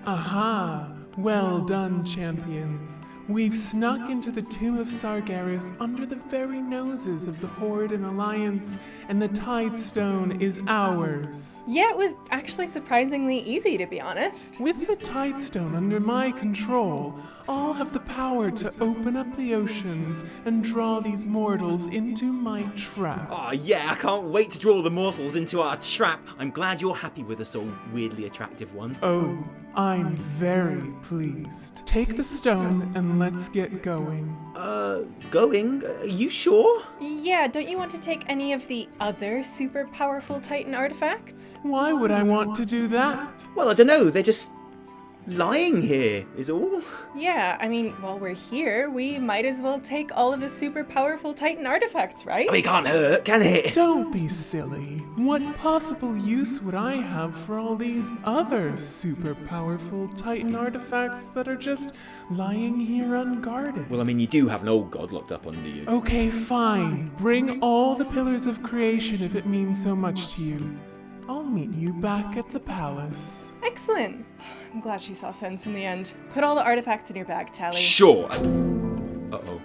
Aha! Well done, champions. We've snuck into the tomb of Sargeras under the very noses of the Horde and Alliance, and the Tidestone is ours. Yeah, it was actually surprisingly easy, to be honest. With the Tidestone under my control, I'll have the power to open up the oceans and draw these mortals into my trap. Oh yeah, I can't wait to draw the mortals into our trap. I'm glad you're happy with us, old weirdly attractive one. Oh, I'm very pleased. Take the stone and let's get going. Going? Are you sure? Yeah, don't you want to take any of the other super powerful Titan artifacts? Why would I want to do that? Well, I don't know, they're just lying here, is all. Yeah, I mean, while we're here, we might as well take all of the super powerful Titan artifacts, right? I mean, it can't hurt, can it? Don't be silly. What possible use would I have for all these other super powerful Titan artifacts that are just lying here unguarded? Well, I mean, you do have an old god locked up under you. Okay, fine. Bring all the pillars of creation if it means so much to you. I'll meet you back at the palace. Excellent. I'm glad she saw sense in the end. Put all the artifacts in your bag, Tally. Sure. Uh-oh.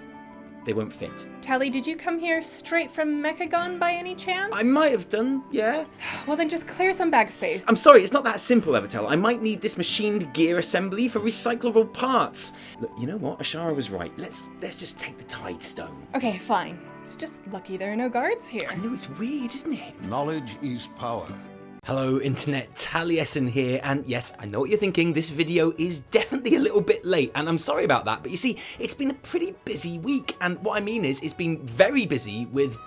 They won't fit. Tally, did you come here straight from Mechagon by any chance? I might have done, yeah. Well, then just clear some bag space. I'm sorry, it's not that simple, Evitel. I might need this machined gear assembly for recyclable parts. Look, you know what? Azshara was right. Let's just take the Tidestone. Okay, fine. It's just lucky there are no guards here. I know, it's weird, isn't it? Knowledge is power. Hello Internet, Taliesin here, and yes, I know what you're thinking, this video is definitely a little bit late, and I'm sorry about that, but you see, it's been a pretty busy week, and what I mean is, it's been very busy with,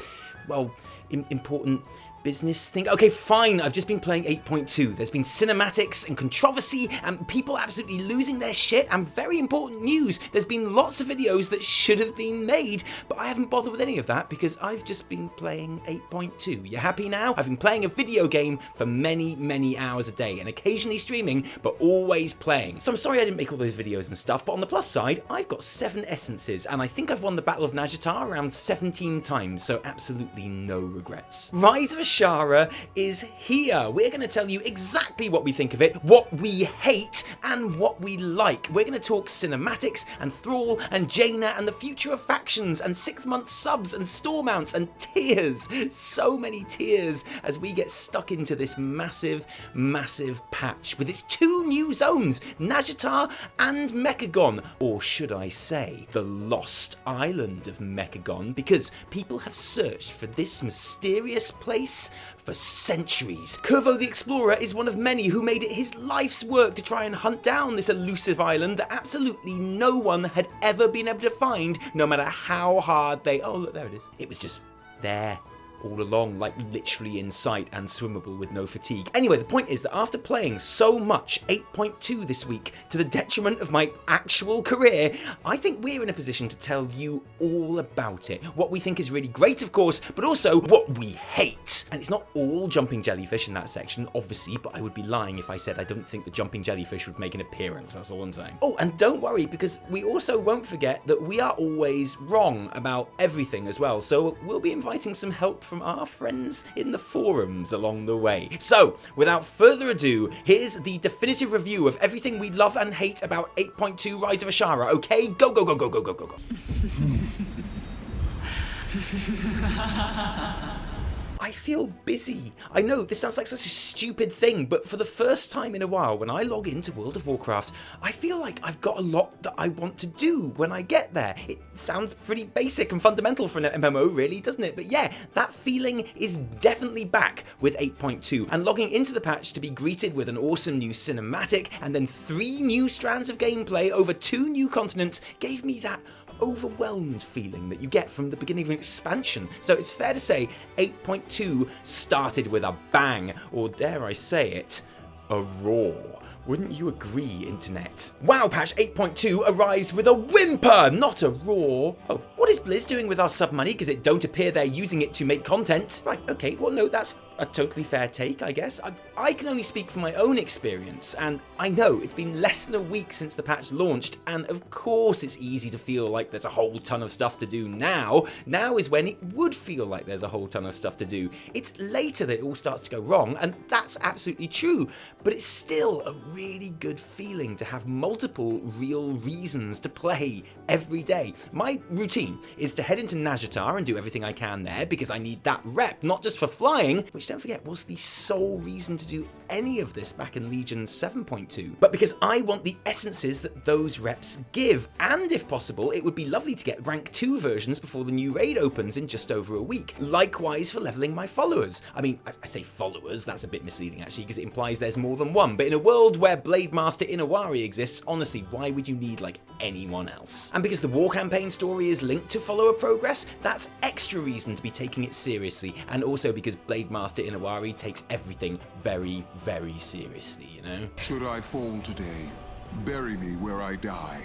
well, important business thing. Okay, fine, I've just been playing 8.2. There's been cinematics and controversy and people absolutely losing their shit and very important news. There's been lots of videos that should have been made, but I haven't bothered with any of that because I've just been playing 8.2. You happy now? I've been playing a video game for many, many hours a day and occasionally streaming, but always playing. So I'm sorry I didn't make all those videos and stuff, but on the plus side, I've got 7 essences and I think I've won the Battle of Nazjatar around 17 times, so absolutely no regrets. Rise of Azshara is here. We're going to tell you exactly what we think of it, what we hate, and what we like. We're going to talk cinematics, and Thrall, and Jaina, and the future of factions, and 6th month subs, and store mounts, and tears. So many tears as we get stuck into this massive, massive patch with its 2 new zones, Nazjatar and Mechagon, or should I say, the Lost Island of Mechagon, because people have searched for this mysterious place for centuries. Kurvo the Explorer is one of many who made it his life's work to try and hunt down this elusive island that absolutely no one had ever been able to find, no matter how hard they... Oh, look, there it is. It was just there all along, like literally in sight and swimmable with no fatigue. Anyway, the point is that after playing so much 8.2 this week, to the detriment of my actual career, I think we're in a position to tell you all about it. What we think is really great, of course, but also what we hate. And it's not all jumping jellyfish in that section, obviously, but I would be lying if I said I don't think the jumping jellyfish would make an appearance, that's all I'm saying. Oh, and don't worry, because we also won't forget that we are always wrong about everything as well, so we'll be inviting some help from our friends in the forums along the way. So, without further ado, here's the definitive review of everything we love and hate about 8.2 Rise of Azshara, okay? Go, go, go, go, go, go, go, go. I feel busy. I know this sounds like such a stupid thing, but for the first time in a while, when I log into World of Warcraft, I feel like I've got a lot that I want to do when I get there. It sounds pretty basic and fundamental for an MMO, really, doesn't it? But yeah, that feeling is definitely back with 8.2. And logging into the patch to be greeted with an awesome new cinematic and then 3 new strands of gameplay over 2 new continents gave me that overwhelmed feeling that you get from the beginning of an expansion. So it's fair to say 8.2 started with a bang, or dare I say it, a roar. Wouldn't you agree, Internet? WoW Patch 8.2 arrives with a whimper, not a roar. Oh, what is Blizz doing with our sub money? Because it don't appear they're using it to make content. Right, okay, well no, that's a totally fair take, I guess. I can only speak from my own experience, and I know it's been less than a week since the patch launched, and of course it's easy to feel like there's a whole ton of stuff to do now. Now is when it would feel like there's a whole ton of stuff to do. It's later that it all starts to go wrong, and that's absolutely true, but it's still a really good feeling to have multiple real reasons to play every day. My routine is to head into Nazjatar and do everything I can there because I need that rep, not just for flying, which don't forget was the sole reason to do any of this back in Legion 7.2, but because I want the essences that those reps give, and if possible, it would be lovely to get rank 2 versions before the new raid opens in just over a week. Likewise for leveling my followers. I mean, I say followers, that's a bit misleading actually, because it implies there's more than one, but in a world where Blade Master Inawari exists, honestly, why would you need like anyone else? And because the war campaign story is linked to follower progress, that's extra reason to be taking it seriously, and also because Blade Master Inawari takes everything very, very seriously, you know? Should I fall today, bury me where I die.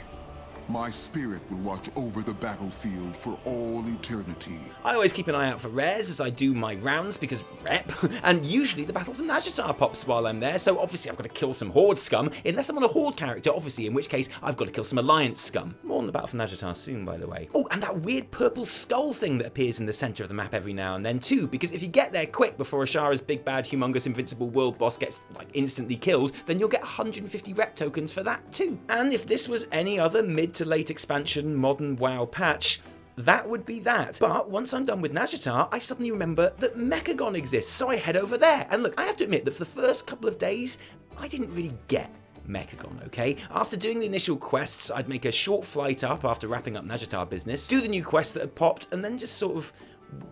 My spirit will watch over the battlefield for all eternity. I always keep an eye out for rares as I do my rounds because rep, and usually the Battle for Nazjatar pops while I'm there, so obviously I've got to kill some Horde scum, unless I'm on a Horde character, obviously, in which case I've got to kill some Alliance scum. More on the Battle for Nazjatar soon, by the way. Oh, and that weird purple skull thing that appears in the center of the map every now and then too, because if you get there quick before Azshara's big bad humongous invincible world boss gets like instantly killed, then you'll get 150 rep tokens for that too. And if this was any other mid to late expansion modern WoW patch, that would be that. But once I'm done with Nazjatar, I suddenly remember that Mechagon exists, so I head over there. And look, I have to admit that for the first couple of days, I didn't really get Mechagon, okay? After doing the initial quests, I'd make a short flight up after wrapping up Nazjatar business, do the new quests that had popped, and then just sort of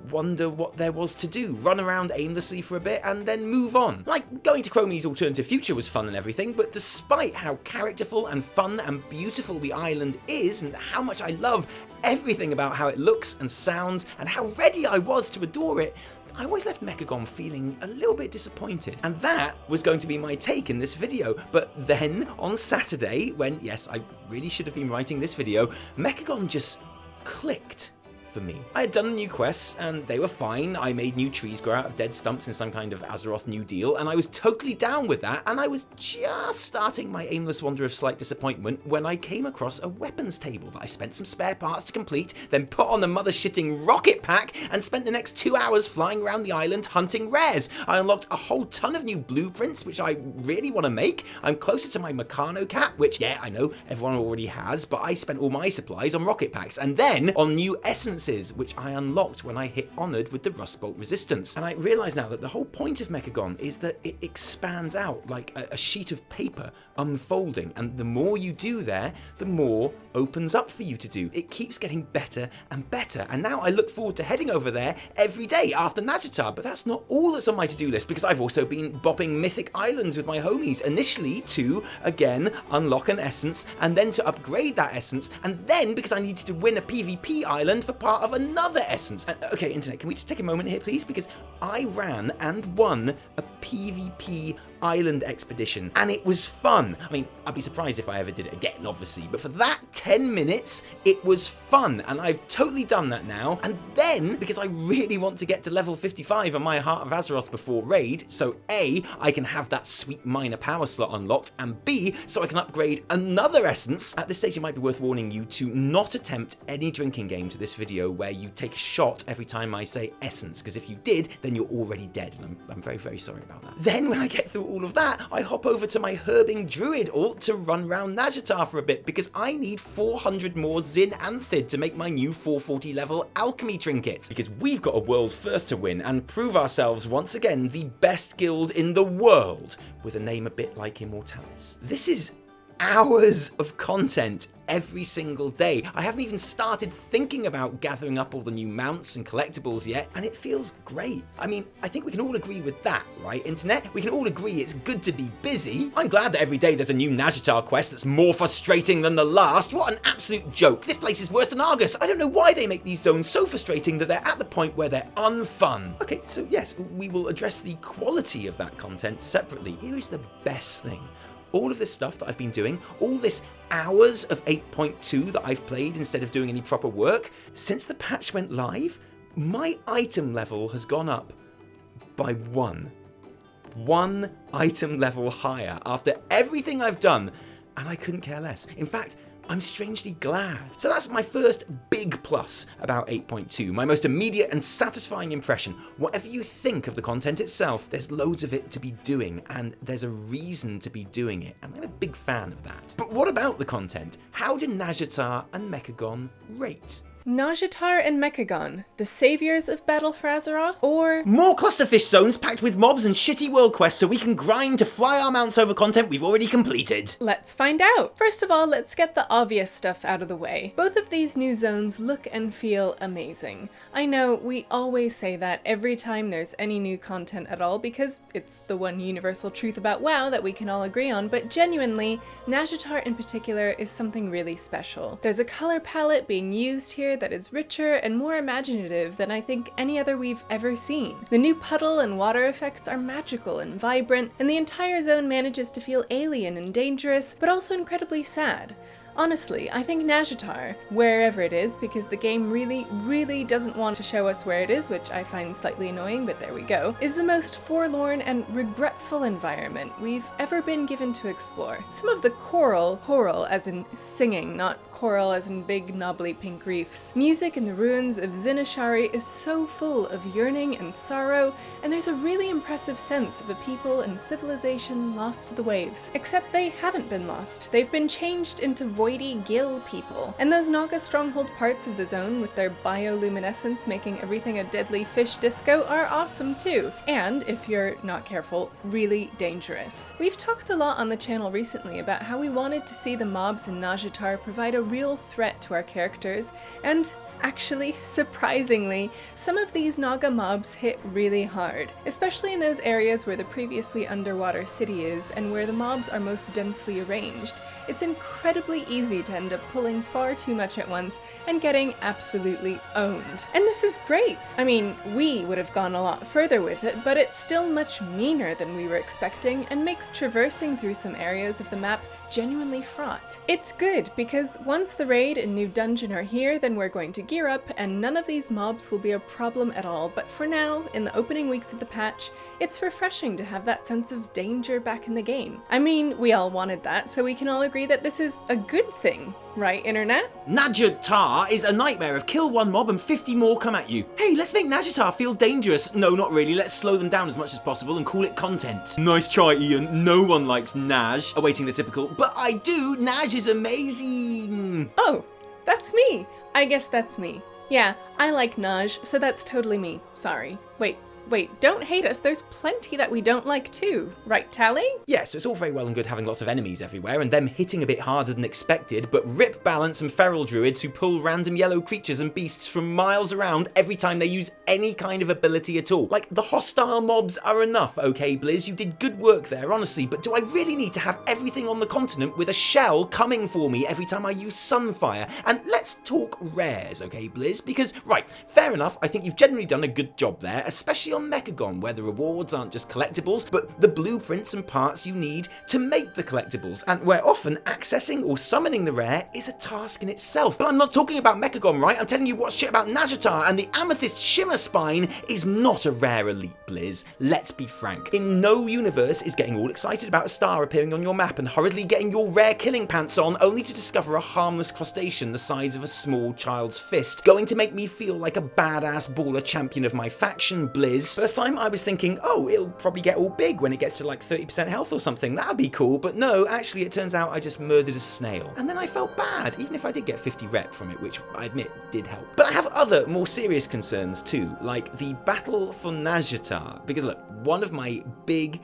wonder what there was to do, run around aimlessly for a bit, and then move on. Like, going to Chromie's Alternative Future was fun and everything, but despite how characterful and fun and beautiful the island is, and how much I love everything about how it looks and sounds, and how ready I was to adore it, I always left Mechagon feeling a little bit disappointed. And that was going to be my take in this video, but then on Saturday, when, yes, I really should have been writing this video, Mechagon just clicked for me. I had done the new quests and they were fine. I made new trees grow out of dead stumps in some kind of Azeroth new deal, and I was totally down with that, and I was just starting my aimless wander of slight disappointment when I came across a weapons table that I spent some spare parts to complete, then put on the mother-shitting rocket pack and spent the next 2 hours flying around the island hunting rares. I unlocked a whole ton of new blueprints, which I really want to make. I'm closer to my Meccano cap, which, yeah, I know everyone already has, but I spent all my supplies on rocket packs, and then on new essences, which I unlocked when I hit Honoured with the Rustbolt Resistance. And I realise now that the whole point of Mechagon is that it expands out like a sheet of paper unfolding, and the more you do there, the more opens up for you to do. It keeps getting better and better, and now I look forward to heading over there every day after Nazjatar. But that's not all that's on my to-do list, because I've also been bopping Mythic Islands with my homies, initially to, again, unlock an essence, and then to upgrade that essence, and then because I needed to win a PvP island for part of another essence. Okay, internet, can we just take a moment here, please? Because I ran and won a PvP island expedition, and it was fun. I mean, I'd be surprised if I ever did it again, obviously, but for that 10 minutes, it was fun, and I've totally done that now. And then, because I really want to get to level 55 on my Heart of Azeroth before raid, so A, I can have that sweet minor power slot unlocked, and B, so I can upgrade another essence. At this stage, it might be worth warning you to not attempt any drinking game to this video where you take a shot every time I say essence, because if you did, then you're already dead, and I'm very, very sorry about that. Then, when I get through all of that, I hop over to my Herbing Druid alt to run around Nazjatar for a bit, because I need 400 more Zin Anthid to make my new 440 level alchemy trinket, because we've got a world first to win and prove ourselves once again the best guild in the world with a name a bit like Immortalis. This is hours of content every single day. I haven't even started thinking about gathering up all the new mounts and collectibles yet, and it feels great. I mean, I think we can all agree with that, right, internet? We can all agree it's good to be busy. I'm glad that every day there's a new Nazjatar quest that's more frustrating than the last. What an absolute joke. This place is worse than Argus. I don't know why they make these zones so frustrating that they're at the point where they're unfun. Okay, so yes, we will address the quality of that content separately. Here is the best thing. All of this stuff that I've been doing, all this hours of 8.2 that I've played instead of doing any proper work, since the patch went live, my item level has gone up by one item level higher after everything I've done, and I couldn't care less. In fact, I'm strangely glad. So that's my first big plus about 8.2, my most immediate and satisfying impression. Whatever you think of the content itself, there's loads of it to be doing, and there's a reason to be doing it, and I'm a big fan of that. But what about the content? How did Nazjatar and Mechagon rate? Nazjatar and Mechagon, the saviors of Battle for Azeroth, or more clusterfish zones packed with mobs and shitty world quests so we can grind to fly our mounts over content we've already completed? let's find out. First of all, let's get the obvious stuff out of the way. Both of these new zones look and feel amazing. I know we always say that every time there's any new content at all because it's the one universal truth about WoW that we can all agree on, but genuinely, Nazjatar in particular is something really special. There's a color palette being used here that is richer and more imaginative than I think any other we've ever seen. The new puddle and water effects are magical and vibrant, and the entire zone manages to feel alien and dangerous, but also incredibly sad. Honestly, I think Nazjatar, wherever it is, because the game really doesn't want to show us where it is, which I find slightly annoying, but there we go, is the most forlorn and regretful environment we've ever been given to explore. Some of the choral as in singing, not coral as in big knobbly pink reefs. Music in the ruins of Zinashari is so full of yearning and sorrow, and there's a really impressive sense of a people and civilization lost to the waves. Except they haven't been lost. They've been changed into voidy gill people. And those Naga stronghold parts of the zone with their bioluminescence making everything a deadly fish disco are awesome too. And, if you're not careful, really dangerous. We've talked a lot on the channel recently about how we wanted to see the mobs in Nazjatar provide a real threat to our characters, and actually, surprisingly, some of these Naga mobs hit really hard, especially in those areas where the previously underwater city is and where the mobs are most densely arranged. It's incredibly easy to end up pulling far too much at once and getting absolutely owned. And this is great! I mean, we would have gone a lot further with it, but it's still much meaner than we were expecting and makes traversing through some areas of the map genuinely fraught. It's good, because once the raid and new dungeon are here, then we're going to gear up and none of these mobs will be a problem at all, but for now, in the opening weeks of the patch, it's refreshing to have that sense of danger back in the game. I mean, we all wanted that, so we can all agree that this is a good thing, right, internet? Nazjatar is a nightmare of kill one mob and 50 more come at you. Hey, let's make Nazjatar feel dangerous. No, not really, let's slow them down as much as possible and call it content. Nice try, Ian, no one likes Naj. Awaiting the typical, but I do, Naj is amazing. Oh, that's me. I guess that's me. Yeah, I like Naj, so that's totally me. Sorry. Wait, don't hate us, there's plenty that we don't like too. Right, Tally? Yeah, so it's all very well and good having lots of enemies everywhere and them hitting a bit harder than expected, but rip balance and feral druids who pull random yellow creatures and beasts from miles around every time they use any kind of ability at all. Like, the hostile mobs are enough, okay, Blizz? You did good work there, honestly, but do I really need to have everything on the continent with a shell coming for me every time I use Sunfire? And let's talk rares, okay, Blizz? Because, right, fair enough, I think you've generally done a good job there, especially on Mechagon, where the rewards aren't just collectibles, but the blueprints and parts you need to make the collectibles, and where often accessing or summoning the rare is a task in itself. But I'm not talking about Mechagon, right? I'm telling you what's shit about Nazjatar, and the Amethyst Shimmer Spine is not a rare elite, Blizz. Let's be frank. In no universe is getting all excited about a star appearing on your map and hurriedly getting your rare killing pants on only to discover a harmless crustacean the size of a small child's fist, going to make me feel like a badass baller champion of my faction, Blizz. First time I was thinking, oh, it'll probably get all big when it gets to like 30% health or something, that'd be cool, but no, actually it turns out I just murdered a snail. And then I felt bad, even if I did get 50 rep from it, which I admit did help. But I have other, more serious concerns too, like the Battle for Nazjatar, because look, one of my big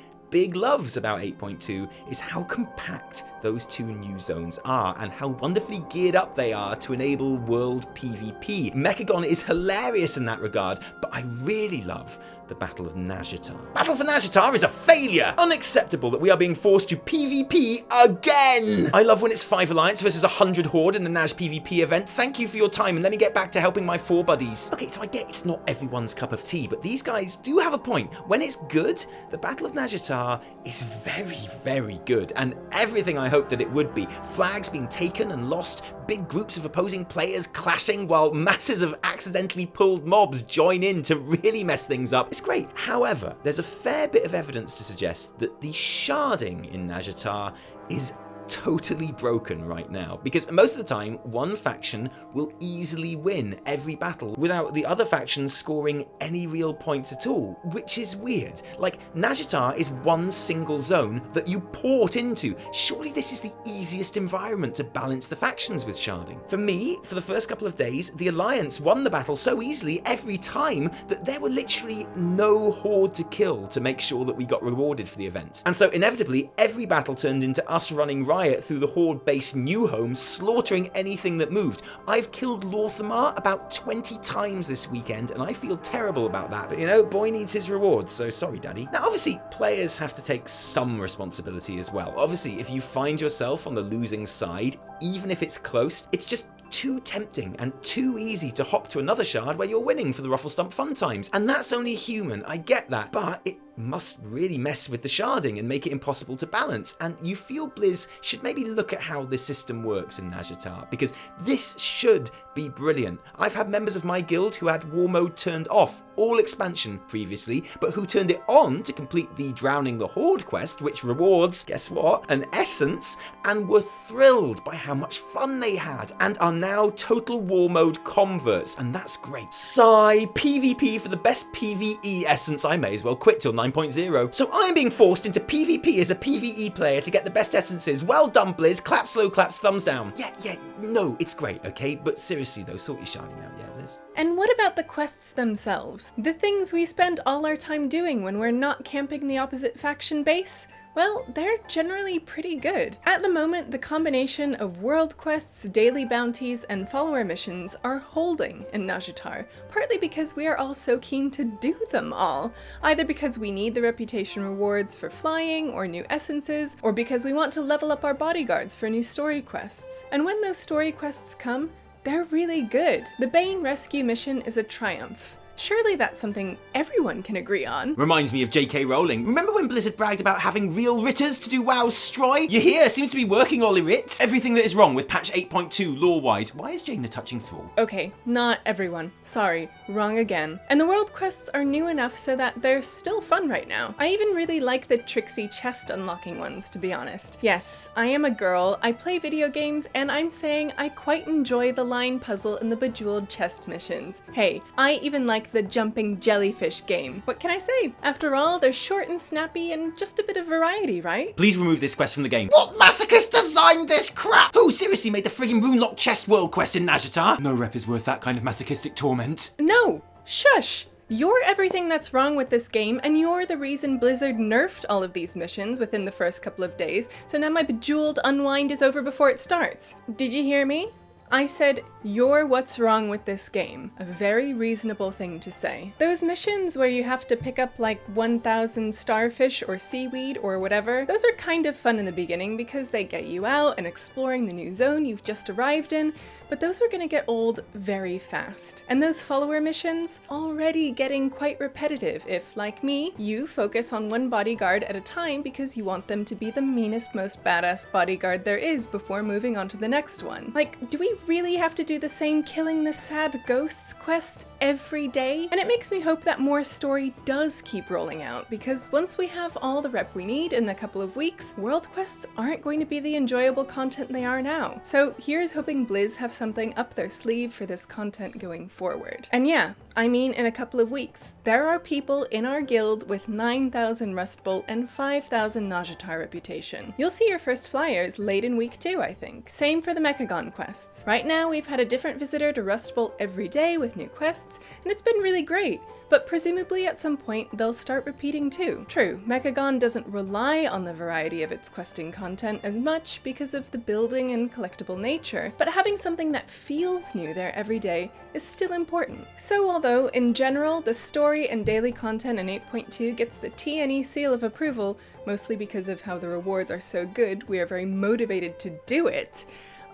loves about 8.2 is how compact those two new zones are and how wonderfully geared up they are to enable world PvP. Mechagon is hilarious in that regard, but I really love the Battle of Nazjatar. Battle for Nazjatar is a failure! Unacceptable that we are being forced to PvP again! I love when it's 5 Alliance versus 100 Horde in the Naj PvP event. Thank you for your time, and let me get back to helping my 4 buddies. Okay, so I get it's not everyone's cup of tea, but these guys do have a point. When it's good, the Battle of Nazjatar is very good, and everything I hoped that it would be. Flags being taken and lost, big groups of opposing players clashing while masses of accidentally pulled mobs join in to really mess things up. It's great. However, there's a fair bit of evidence to suggest that the sharding in Nazjatar is totally broken right now, because most of the time, one faction will easily win every battle without the other faction scoring any real points at all, which is weird. Like, Nazjatar is one single zone that you port into. Surely this is the easiest environment to balance the factions with sharding. For me, for the first couple of days, the Alliance won the battle so easily every time that there were literally no horde to kill to make sure that we got rewarded for the event. And so inevitably, every battle turned into us running riot through the horde-based new homes, slaughtering anything that moved. I've killed Lorthamar about 20 times this weekend, and I feel terrible about that. But you know, boy needs his rewards, so sorry, daddy. Now, obviously, players have to take some responsibility as well. Obviously, if you find yourself on the losing side, even if it's close, it's just too tempting and too easy to hop to another shard where you're winning for the Rufflestump fun times. And that's only human, I get that, but it must really mess with the sharding and make it impossible to balance. And you feel Blizz should maybe look at how this system works in Nazjatar, because this should be brilliant. I've had members of my guild who had war mode turned off all expansion previously, but who turned it on to complete the Drowning the Horde quest, which rewards, guess what, an essence, and were thrilled by how much fun they had, and are now total war mode converts, and that's great. Sigh, PvP for the best PvE essence. I may as well quit till 9.0. So I'm being forced into PvP as a PvE player to get the best essences. Well done, Blizz. Clap slow claps, thumbs down. Yeah, no, it's great, okay? But seriously though, sort your sharding out, yeah, Blizz? And what about the quests themselves? The things we spend all our time doing when we're not camping the opposite faction base? Well, they're generally pretty good. At the moment, the combination of world quests, daily bounties, and follower missions are holding in Nazjatar, partly because we are all so keen to do them all, either because we need the reputation rewards for flying or new essences, or because we want to level up our bodyguards for new story quests. And when those story quests come, they're really good. The Bane rescue mission is a triumph. Surely that's something everyone can agree on. Reminds me of J.K. Rowling. Remember when Blizzard bragged about having real Ritters to do WoW's Stroy? Your here seems to be working, Olirit. Everything that is wrong with patch 8.2 lore-wise. Why is Jaina touching Thrall? Okay, not everyone. Sorry, wrong again. And the world quests are new enough so that they're still fun right now. I even really like the tricksy chest unlocking ones, to be honest. Yes, I am a girl, I play video games, and I'm saying I quite enjoy the line puzzle and the bejeweled chest missions. Hey, I even like the jumping jellyfish game. What can I say? After all, they're short and snappy and just a bit of variety, right? Please remove this quest from the game. What masochist designed this crap? Who seriously made the friggin' Runelock chest world quest in Nazjatar? No rep is worth that kind of masochistic torment. No! Shush! You're everything that's wrong with this game, and you're the reason Blizzard nerfed all of these missions within the first couple of days, so now my bejeweled unwind is over before it starts. Did you hear me? I said, you're what's wrong with this game. A very reasonable thing to say. Those missions where you have to pick up like 1,000 starfish or seaweed or whatever, those are kind of fun in the beginning because they get you out and exploring the new zone you've just arrived in, but those are gonna get old very fast. And those follower missions, already getting quite repetitive if, like me, you focus on one bodyguard at a time because you want them to be the meanest, most badass bodyguard there is before moving on to the next one. Like, do we really have to do the same killing the sad ghosts quest every day? And it makes me hope that more story does keep rolling out, because once we have all the rep we need in a couple of weeks, world quests aren't going to be the enjoyable content they are now. So here's hoping Blizz have something up their sleeve for this content going forward. And yeah, I mean in a couple of weeks. There are people in our guild with 9,000 Rust Bolt and 5,000 Nazjatar reputation. You'll see your first flyers late in week 2, I think. Same for the Mechagon quests. Right now we've had a different visitor to Rust Bolt every day with new quests, and it's been really great. But presumably at some point they'll start repeating too. True, Mechagon doesn't rely on the variety of its questing content as much because of the building and collectible nature, but having something that feels new there every day is still important. So although in general the story and daily content in 8.2 gets the T&E seal of approval, mostly because of how the rewards are so good we are very motivated to do it,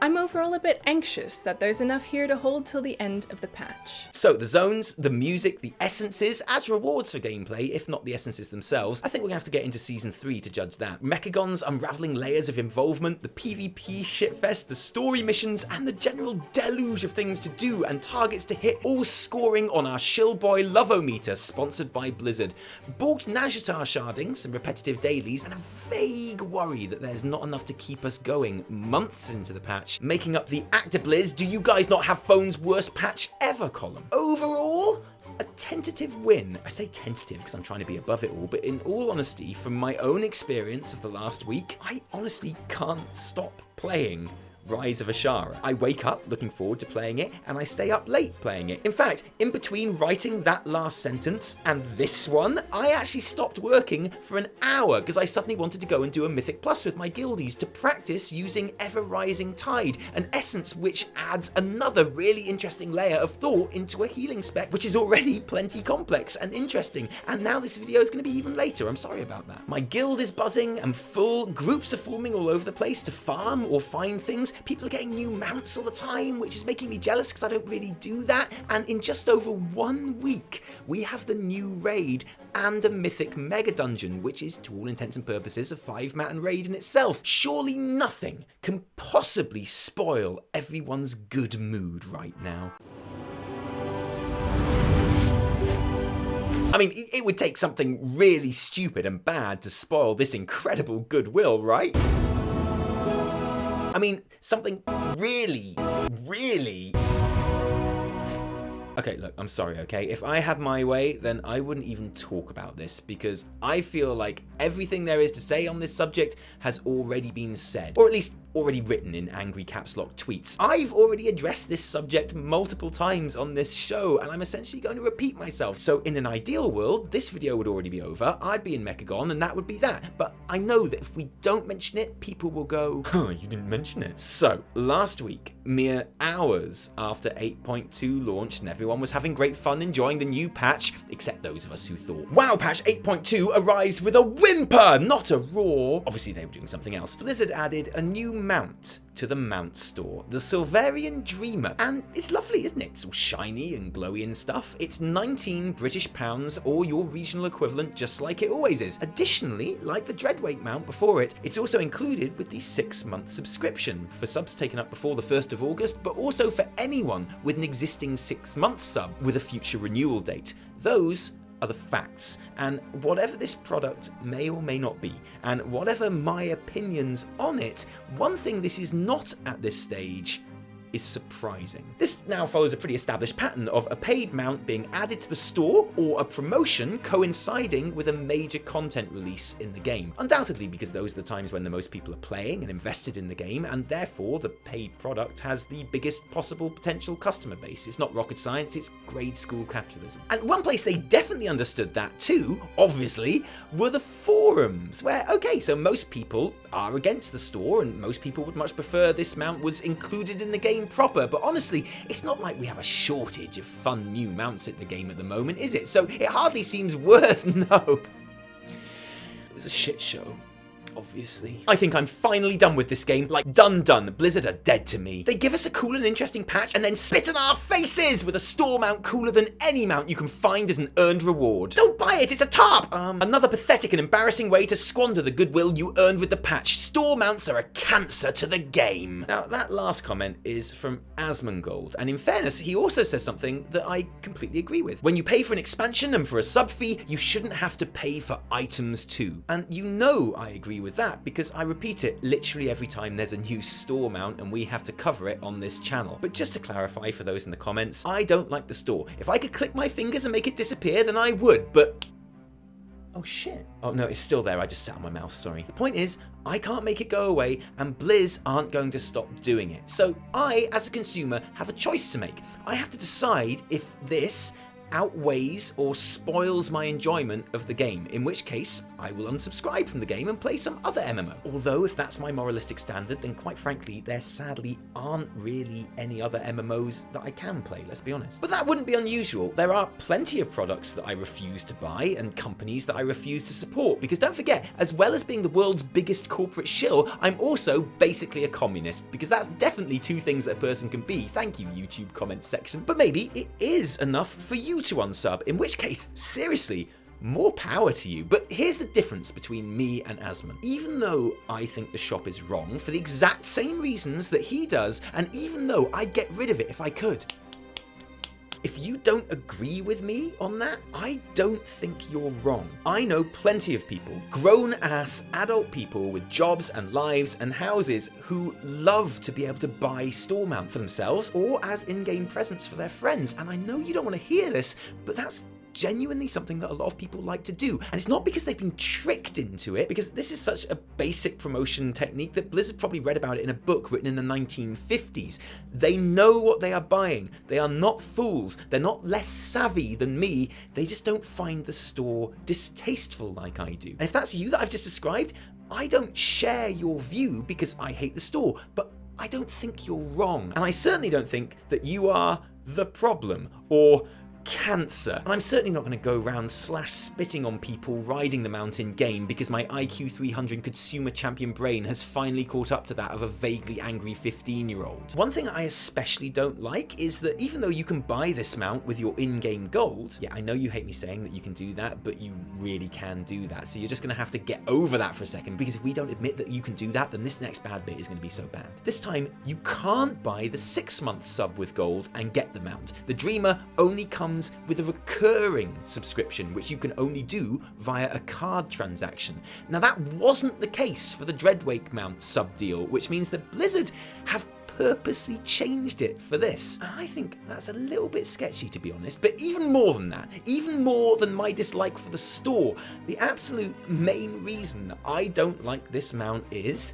I'm overall a bit anxious that there's enough here to hold till the end of the patch. So the zones, the music, the essences, as rewards for gameplay, if not the essences themselves, I think we're going to have to get into Season 3 to judge that. Mechagon's unravelling layers of involvement, the PvP shitfest, the story missions, and the general deluge of things to do and targets to hit, all scoring on our Shillboy Lovometer, sponsored by Blizzard. Balked Nazjatar sharding, some repetitive dailies, and a vague worry that there's not enough to keep us going months into the patch, making up the Actablizz "Do you guys not have phones? Worst patch ever" column. Overall, a tentative win. I say tentative because I'm trying to be above it all, but in all honesty, from my own experience of the last week, I honestly can't stop playing Rise of Azshara. I wake up looking forward to playing it, and I stay up late playing it. In fact, in between writing that last sentence and this one, I actually stopped working for an hour because I suddenly wanted to go and do a Mythic Plus with my guildies to practice using Ever Rising Tide, an essence which adds another really interesting layer of thought into a healing spec, which is already plenty complex and interesting. And now this video is going to be even later. I'm sorry about that. My guild is buzzing and full. Groups are forming all over the place to farm or find things. People are getting new mounts all the time, which is making me jealous because I don't really do that. And in just over 1 week, we have the new raid and a mythic mega dungeon, which is to all intents and purposes a 5-man raid in itself. Surely nothing can possibly spoil everyone's good mood right now. I mean, it would take something really stupid and bad to spoil this incredible goodwill, right? I mean, something really, really... Okay, look, I'm sorry, okay? If I had my way, then I wouldn't even talk about this because I feel like everything there is to say on this subject has already been said, or at least already written in angry caps lock tweets. I've already addressed this subject multiple times on this show, and I'm essentially going to repeat myself. So in an ideal world, this video would already be over, I'd be in Mechagon, and that would be that. But I know that if we don't mention it, people will go, "Huh, you didn't mention it." So, last week, mere hours after 8.2 launched and everyone was having great fun enjoying the new patch, except those of us who thought, wow, patch 8.2 arrives with a whimper, not a roar. Obviously they were doing something else. Blizzard added a new mount to the mount store, the Silverian Dreamer, and it's lovely, isn't it? It's all shiny and glowy and stuff. It's 19 British pounds, or your regional equivalent, just like it always is. Additionally, like the Dreadweight mount before it, it's also included with the 6-month subscription for subs taken up before the 1st of August, but also for anyone with an existing 6-month sub with a future renewal date. Those are the facts, and whatever this product may or may not be, and whatever my opinions on it, one thing this is not at this stage is surprising. This now follows a pretty established pattern of a paid mount being added to the store or a promotion coinciding with a major content release in the game. Undoubtedly because those are the times when the most people are playing and invested in the game, and therefore the paid product has the biggest possible potential customer base. It's not rocket science, it's grade school capitalism. And one place they definitely understood that too, obviously, were the forums, where, okay, so most people are against the store and most people would much prefer this mount was included in the game proper, but honestly, it's not like we have a shortage of fun new mounts in the game at the moment, is it? So it hardly seems worth, no. It was a shit show. Obviously. I think I'm finally done with this game. Like, done. Blizzard are dead to me. They give us a cool and interesting patch and then spit in our faces with a store mount cooler than any mount you can find as an earned reward. Don't buy it, it's a tarp! Another pathetic and embarrassing way to squander the goodwill you earned with the patch. Store mounts are a cancer to the game. Now, that last comment is from Asmongold, and in fairness, he also says something that I completely agree with. When you pay for an expansion and for a sub fee, you shouldn't have to pay for items too. And you know I agree with that because I repeat it literally every time there's a new store mount and we have to cover it on this channel. But just to clarify for those in the comments, I don't like the store. If I could click my fingers and make it disappear, then I would, but... Oh shit. Oh no, it's still there, I just sat on my mouse, sorry. The point is, I can't make it go away and Blizz aren't going to stop doing it. So I, as a consumer, have a choice to make. I have to decide if this outweighs or spoils my enjoyment of the game, in which case I will unsubscribe from the game and play some other MMO. Although if that's my moralistic standard, then quite frankly there sadly aren't really any other MMOs that I can play, let's be honest. But that wouldn't be unusual. There are plenty of products that I refuse to buy and companies that I refuse to support, because don't forget, as well as being the world's biggest corporate shill, I'm also basically a communist, because that's definitely two things that a person can be. Thank you, YouTube comments section. But maybe it is enough for you to unsub, in which case, seriously, more power to you. But here's the difference between me and Asman. Even though I think the shop is wrong for the exact same reasons that he does, and even though I'd get rid of it if I could, if you don't agree with me on that, I don't think you're wrong. I know plenty of people, grown-ass adult people with jobs and lives and houses, who love to be able to buy store mount for themselves or as in-game presents for their friends. And I know you don't want to hear this, but that's genuinely something that a lot of people like to do. And it's not because they've been tricked into it, because this is such a basic promotion technique that Blizzard probably read about it in a book written in the 1950s. They know what they are buying. They are not fools. They're not less savvy than me. They just don't find the store distasteful like I do. And if that's you that I've just described, I don't share your view because I hate the store, but I don't think you're wrong. And I certainly don't think that you are the problem or cancer. And I'm certainly not going to go around spitting on people riding the mountain game because my IQ 300 consumer champion brain has finally caught up to that of a vaguely angry 15-year-old. One thing I especially don't like is that even though you can buy this mount with your in-game gold, yeah, I know you hate me saying that you can do that, but you really can do that. So you're just going to have to get over that for a second, because if we don't admit that you can do that, then this next bad bit is going to be so bad. This time, you can't buy the 6-month sub with gold and get the mount. The Dreamer only comes with a recurring subscription, which you can only do via a card transaction. Now that wasn't the case for the Dreadwake mount sub deal, which means that Blizzard have purposely changed it for this. And I think that's a little bit sketchy, to be honest. But even more than that, even more than my dislike for the store, the absolute main reason that I don't like this mount is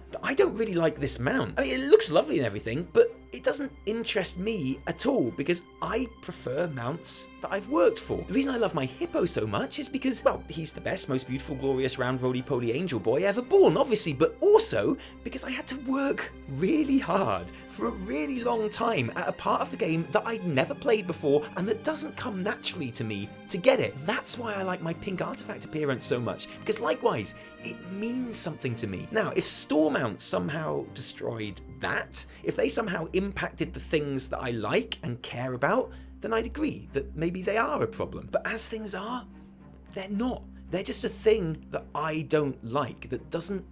that I don't really like this mount. I mean, it looks lovely and everything, but it doesn't interest me at all, because I prefer mounts that I've worked for. The reason I love my hippo so much is because, well, he's the best, most beautiful, glorious, round, roly-poly angel boy ever born, obviously, but also because I had to work really hard for a really long time at a part of the game that I'd never played before and that doesn't come naturally to me to get it. That's why I like my pink artifact appearance so much, because likewise, it means something to me. Now, if store mounts somehow destroyed that, if they somehow impacted the things that I like and care about, then I'd agree that maybe they are a problem. But as things are, they're not. They're just a thing that I don't like, that doesn't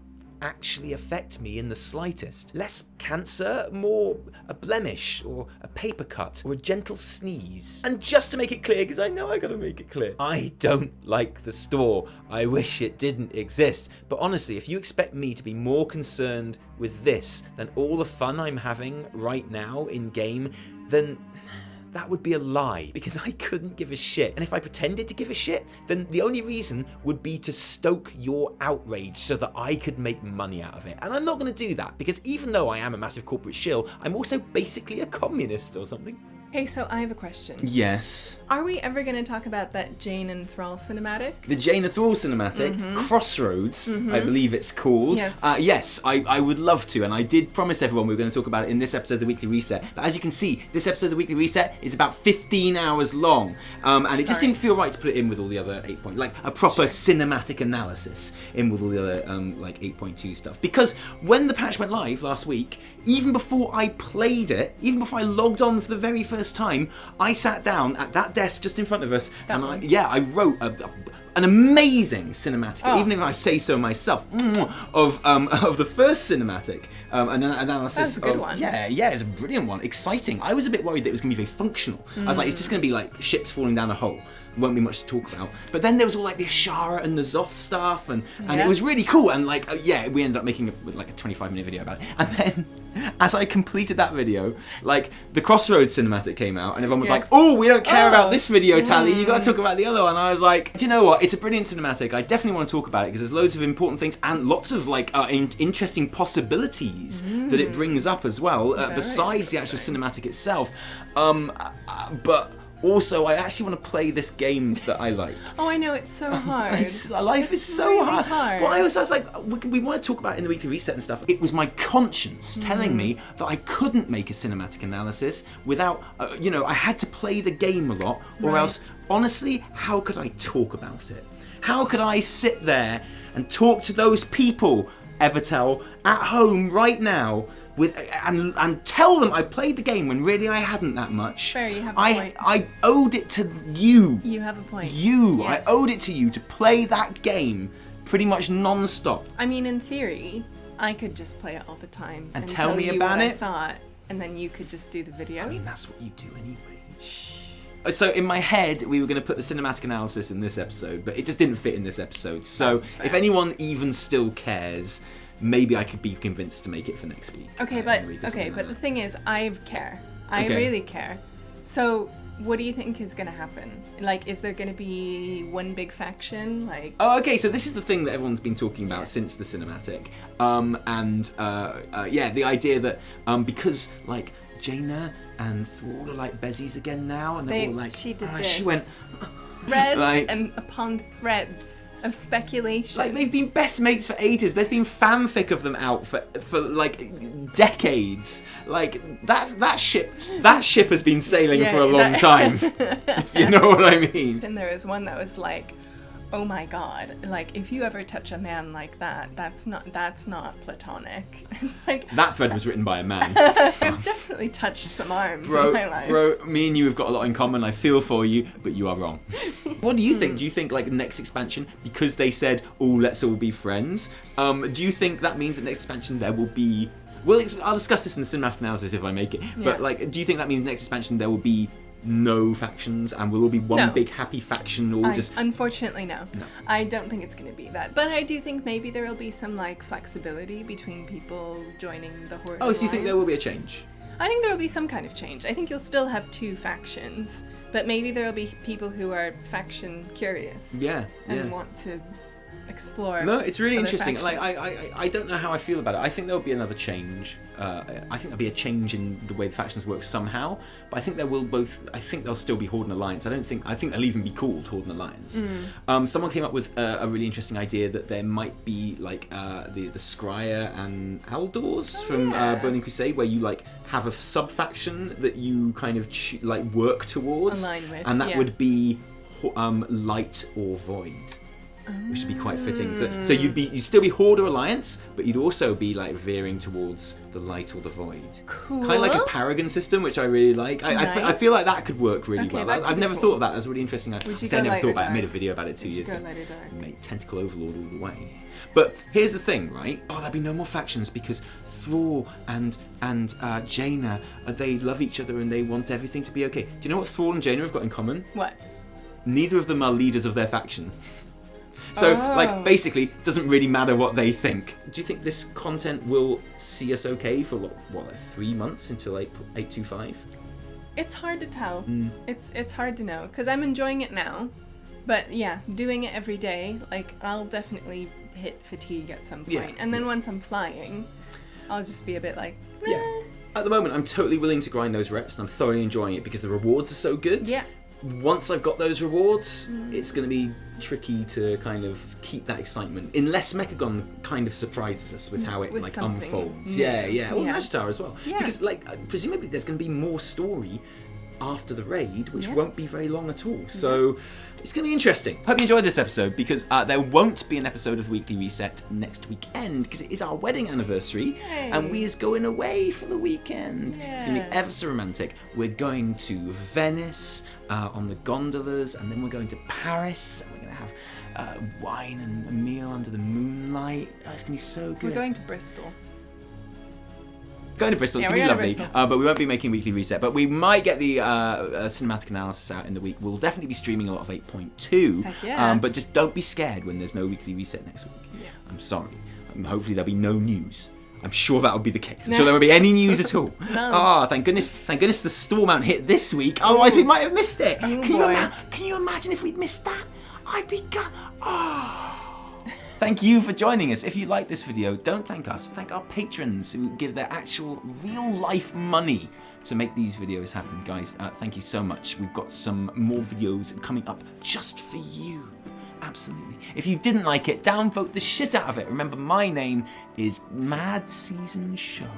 actually affect me in the slightest. Less cancer, more a blemish or a paper cut or a gentle sneeze. And just to make it clear, because I know I gotta make it clear, I don't like the store. I wish it didn't exist. But honestly, if you expect me to be more concerned with this than all the fun I'm having right now in game, then that would be a lie, because I couldn't give a shit. And if I pretended to give a shit, then the only reason would be to stoke your outrage so that I could make money out of it. And I'm not going to do that, because even though I am a massive corporate shill, I'm also basically a communist or something. Hey, so I have a question. Yes. Are we ever going to talk about that Jane and Thrall cinematic? The Jane and Thrall cinematic, Crossroads, I believe it's called. Yes. Yes, I would love to, and I did promise everyone we were going to talk about it in this episode of the Weekly Reset. But as you can see, this episode of the Weekly Reset is about 15 hours long, and it just didn't feel right to put it in with all the other 8 like a proper cinematic analysis in with all the other like 8.2 stuff. Because when the patch went live last week, even before I played it, even before I logged on for the very first time, I sat down at that desk just in front of us, and I wrote an amazing cinematic, even if I say so myself, of the first cinematic, an analysis. That's a good one. Yeah, it's a brilliant one, exciting. I was a bit worried that it was going to be very functional. I was like, it's just going to be like ships falling down a hole. Won't be much to talk about. But then there was all like the Azshara and N'Zoth stuff, and it was really cool. And like, we ended up making a 25-minute video about it. And then, as I completed that video, like the Crossroads cinematic came out, and everyone was like, "Oh, we don't care about this video, Tally. You got to talk about the other one." And I was like, "Do you know what? It's a brilliant cinematic. I definitely want to talk about it because there's loads of important things and lots of like interesting possibilities that it brings up as well, besides the actual cinematic itself." But Also, I actually want to play this game that I like. Oh, I know, it's so hard. Life is so really hard. Well, I was like, we want to talk about it in the weekly reset and stuff. It was my conscience telling me that I couldn't make a cinematic analysis without, I had to play the game a lot, or else, honestly, how could I talk about it? How could I sit there and talk to those people, Evitel, at home right now, and tell them I played the game when really I hadn't that much. Fair, you have a point. I owed it to you. You have a point. Yes. Yes. I owed it to you to play that game pretty much non-stop. I mean, in theory, I could just play it all the time and tell me about I it. thought, and then you could just do the videos. I mean, that's what you do anyway. Shh. So in my head, we were going to put the cinematic analysis in this episode, but it just didn't fit in this episode. So if anyone even still cares, maybe I could be convinced to make it for next week. Okay, but the thing is, I care. I really care. So, what do you think is going to happen? Like, is there going to be one big faction? Like. Oh, okay. So this is the thing that everyone's been talking about since the cinematic, the idea that because like Jaina and Thrall are like bezies again now, and they're all like, she did this. She went threads and upon threads of speculation. Like, they've been best mates for ages. There's been fanfic of them out for like decades. Like that ship has been sailing for a long time. If you know what I mean. And there was one that was like, oh my god, like if you ever touch a man like that, that's not platonic. It's like that thread was written by a man. I've definitely touched some arms in my life. Bro, me and you have got a lot in common. I feel for you, but you are wrong. What do you think? Do you think like next expansion, because they said, oh, let's all be friends, do you think that means that next expansion there will be, well, I'll discuss this in the cinematic analysis if I make it, but like, do you think that means next expansion there will be no factions and will all be one big happy faction, or just unfortunately no. I don't think it's going to be that, but I do think maybe there will be some like flexibility between people joining the Horde Alliance. So you think there will be a change? I think there will be some kind of change. I think you'll still have two factions, but maybe there will be people who are faction curious and want to explore. No, it's really interesting. Factions. Like I don't know how I feel about it. I think there'll be another change. I think there'll be a change in the way the factions work somehow. But I think they'll still be Horde and Alliance. I think they'll even be called Horde and Alliance. Someone came up with a really interesting idea that there might be like the Scryer and Aldors from Burning Crusade, where you like have a sub faction that you kind of work towards, align with, and that would be Light or Void. Which would be quite fitting. So you'd still be Horde or Alliance, but you'd also be like veering towards the Light or the Void. Cool. Kind of like a Paragon system, which I really like. I feel like that could work really well. I've never thought of that. That's really interesting. I never thought about it. I made a video about it 2 years ago. Mate, Tentacle Overlord all the way. But here's the thing, right? Oh, there'll be no more factions because Thrall and Jaina, they love each other and they want everything to be okay. Do you know what Thrall and Jaina have got in common? What? Neither of them are leaders of their faction. So, like, basically, it doesn't really matter what they think. Do you think this content will see us okay for, like 3 months until 8.25? It's hard to tell. It's hard to know, because I'm enjoying it now. But, yeah, doing it every day, like, I'll definitely hit fatigue at some point. Yeah. And then once I'm flying, I'll just be a bit like, meh. Yeah. At the moment, I'm totally willing to grind those reps, and I'm thoroughly enjoying it because the rewards are so good. Yeah. Once I've got those rewards, it's going to be tricky to kind of keep that excitement, unless Mechagon kind of surprises us with how it like unfolds. Yeah. Or Nazjatar as well. Yeah. Because like presumably there's going to be more story after the raid, which won't be very long at all. So it's going to be interesting. Hope you enjoyed this episode, because there won't be an episode of Weekly Reset next weekend because it is our wedding anniversary. Yay. And we is going away for the weekend. Yeah. It's going to be ever so romantic. We're going to Venice on the gondolas, and then we're going to Paris, and we're going to have wine and a meal under the moonlight. Oh, it's going to be so good. We're going to Bristol. Going to Bristol, it's going to be lovely, but we won't be making Weekly Reset, but we might get the cinematic analysis out in the week. We'll definitely be streaming a lot of 8.2, Heck yeah. But just don't be scared when there's no Weekly Reset next week. Yeah. I'm sorry. Hopefully there'll be no news. I'm sure that will be the case. I'm sure there won't be any news at all. No. Oh, thank goodness the storm out hit this week, otherwise we might have missed it. Oh, Can you imagine if we'd missed that? I'd be gone. Oh. Thank you for joining us. If you like this video, don't thank us. Thank our patrons who give their actual real-life money to make these videos happen. Guys, thank you so much. We've got some more videos coming up just for you. Absolutely. If you didn't like it, downvote the shit out of it. Remember, my name is Mad Season Show.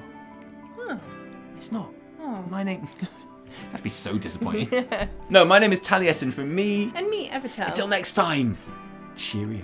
Huh. It's not. Oh. My name... That'd be so disappointing. No, my name is Taliesin from me. And me, Evitel. Until next time, cheerio.